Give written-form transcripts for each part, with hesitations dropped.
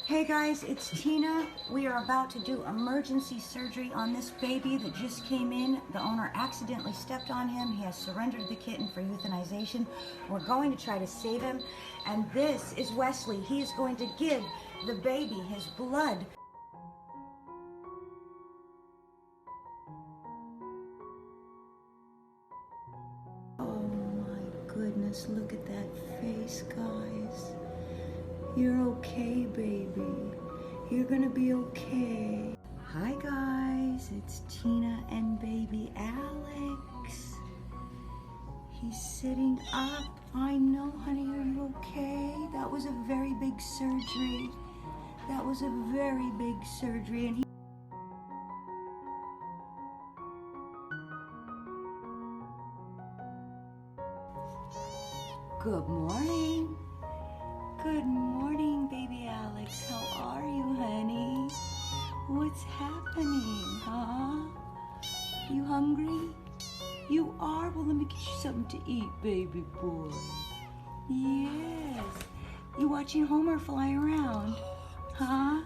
Hey guys, it's Tina. We are about to do emergency surgery on this baby that just came in. The owner accidentally stepped on him. He has surrendered the kitten for euthanization. We're going to try to save him. And this is Wesley. He is going to give the baby his blood. Oh my goodness, look at that face, guys. You're okay, baby. You're gonna be okay. Hi guys, it's Tina and baby Alex. He's sitting up. I know, honey, are you okay? That was a very big surgery. That was a very big surgery, and Good morning. Good morning, baby Alex. How are you, honey? What's happening, huh? You hungry? You are? Well, let me get you something to eat, baby boy. Yes. You watching Homer fly around, huh?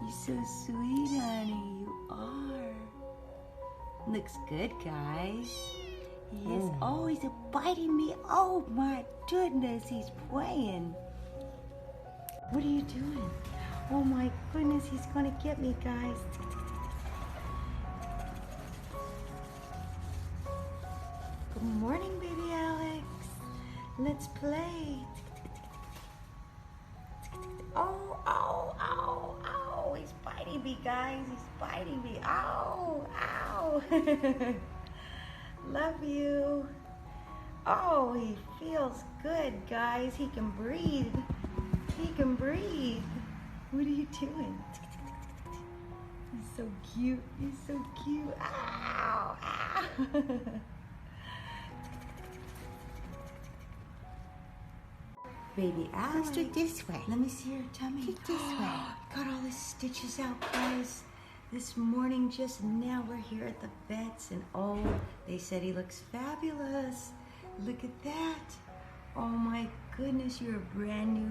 You're so sweet, honey. You are. Looks good, guys. Yes. Oh, he's biting me. Oh my goodness, he's playing. What are you doing? Oh my goodness, he's gonna get me, guys. Good morning, baby Alex. Let's play. Oh, oh, oh, oh. He's biting me, guys. He's biting me. Ow, ow. Love you. Oh, he feels good, guys. He can breathe. He can breathe. What are you doing? He's so cute. He's so cute. Ow, ow. Baby Alex. Let's do it this way. Let me see your tummy. Do it this way. Got all the stitches out, guys. This morning, just now, we're here at the vet's, and oh, they said he looks fabulous. Look at that. Oh my goodness, you're a brand new